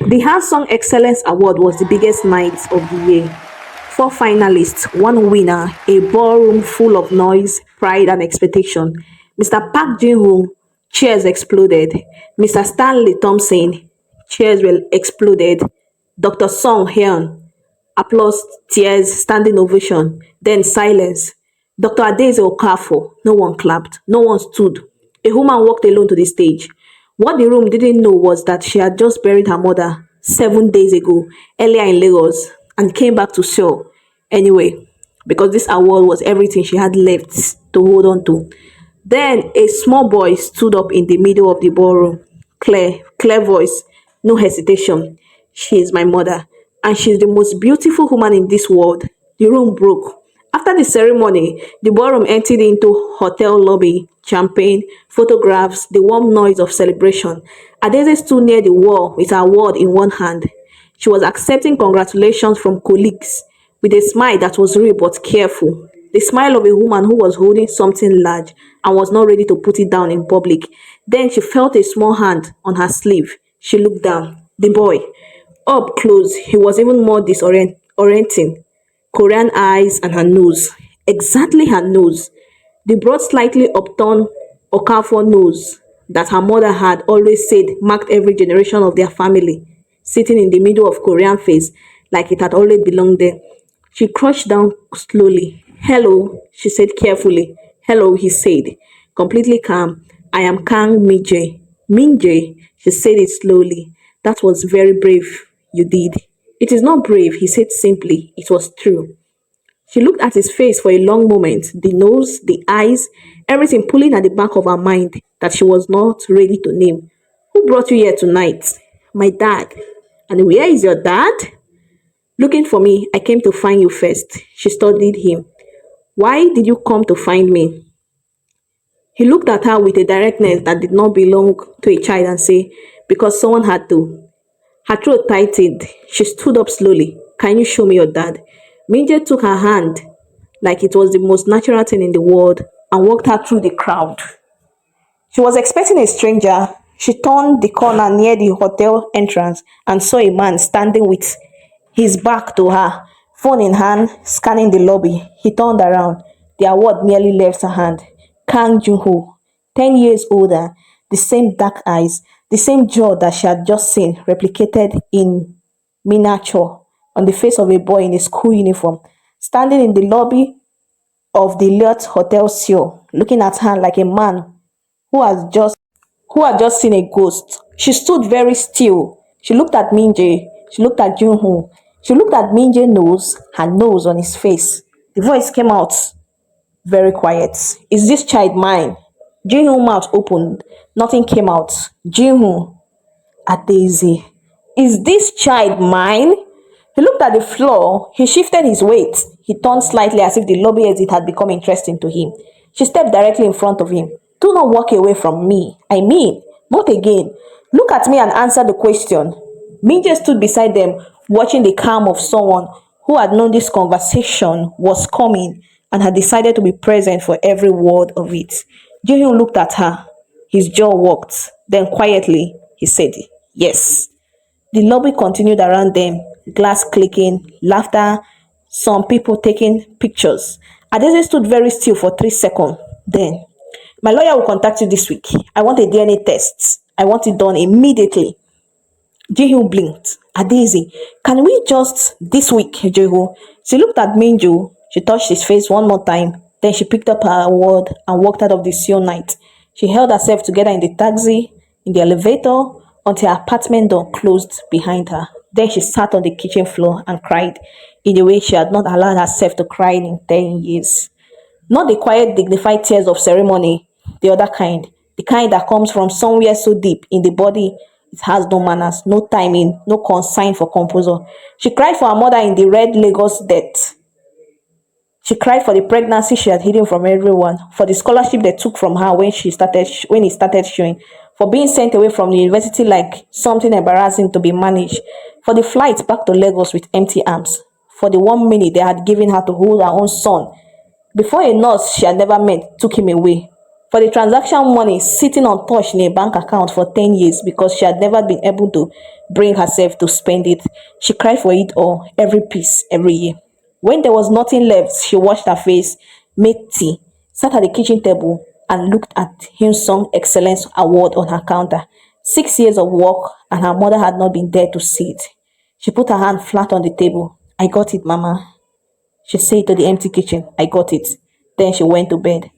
The House Song Excellence Award was the biggest night of the year. Four finalists, one winner, a ballroom full of noise, pride, and expectation. Mr. Park Jin-woo, cheers exploded. Mr. Stanley Thompson, cheers were exploded. Dr. Song Hyun, applause, tears, standing ovation, then silence. Dr. Adeze Okafor, no one clapped, no one stood. A woman walked alone to the stage. What the room didn't know was that she had just buried her mother 7 days ago, earlier in Lagos, and came back to Seoul anyway, because this award was everything she had left to hold on to. Then a small boy stood up in the middle of the ballroom. Clear voice, no hesitation. She is my mother, and she is the most beautiful woman in this world. The room broke. After the ceremony, the ballroom emptied into hotel lobby, champagne, photographs, the warm noise of celebration. Adeze stood near the wall with her award in one hand. She was accepting congratulations from colleagues with a smile that was real but careful. The smile of a woman who was holding something large and was not ready to put it down in public. Then she felt a small hand on her sleeve. She looked down. The boy. Up close, he was even more disorienting. Korean eyes and her nose. Exactly her nose. The broad, slightly upturned Okafor nose that her mother had always said marked every generation of their family, sitting in the middle of Korean face like it had always belonged there. She crouched down slowly. Hello, she said carefully. Hello, he said, completely calm. I am Kang Minje. Minje, she said it slowly. That was very brave, you did. It is not brave, he said simply. It was true. She looked at his face for a long moment, the nose, the eyes, everything pulling at the back of her mind that she was not ready to name. Who brought you here tonight? My dad. And where is your dad? Looking for me, I came to find you first. She studied him. Why did you come to find me? He looked at her with a directness that did not belong to a child and said, because someone had to. Her throat tightened. She stood up slowly. Can you show me your dad? Minje took her hand like it was the most natural thing in the world and walked her through the crowd. She was expecting a stranger. She turned the corner near the hotel entrance and saw a man standing with his back to her, phone in hand, scanning the lobby. He turned around. The award nearly left her hand. Kang Jun-ho, 10 years older, the same dark eyes, the same jaw that she had just seen replicated in miniature on the face of a boy in a school uniform, standing in the lobby of the Lyot Hotel Seoul, looking at her like a man who has just who had just seen a ghost. She stood very still. She looked at Minje. She looked at Junho. She looked at Minje's nose, her nose on his face. The voice came out very quiet. Is this child mine? Junho's mouth opened. Nothing came out. Junho, at Daisy. Is this child mine? He looked at the floor. He shifted his weight. He turned slightly as if the lobby exit had become interesting to him. She stepped directly in front of him. Do not walk away from me. I mean, not again. Look at me and answer the question. Minje stood beside them, watching the calm of someone who had known this conversation was coming and had decided to be present for every word of it. Jaehyun looked at her. His jaw worked. Then quietly, he said, yes. The lobby continued around them, glass clicking, laughter, some people taking pictures. Adeze stood very still for 3 seconds. Then, my lawyer will contact you this week. I want a DNA test. I want it done immediately. Jehu blinked. Adeze, can we just this week, Jehu? She looked at Minju. She touched his face one more time. Then she picked up her award and walked out of the Seoul night. She held herself together in the taxi, in the elevator, until her apartment door closed behind her. Then she sat on the kitchen floor and cried in a way she had not allowed herself to cry in 10 years. Not the quiet, dignified tears of ceremony, the other kind. The kind that comes from somewhere so deep in the body it has no manners, no timing, no consign for composure. She cried for her mother in the red Lagos death. She cried for the pregnancy she had hidden from everyone, for the scholarship they took from her when it started showing, for being sent away from the university like something embarrassing to be managed, for the flight back to Lagos with empty arms, for the 1 minute they had given her to hold her own son before a nurse she had never met took him away, for the transaction money sitting untouched in a bank account for 10 years because she had never been able to bring herself to spend it. She cried for it all, every piece, every year. When there was nothing left, she washed her face, made tea, sat at the kitchen table, and looked at Hillsong Excellence Award on her counter. 6 years of work, and her mother had not been there to see it. She put her hand flat on the table. I got it, Mama. She said to the empty kitchen, I got it. Then she went to bed.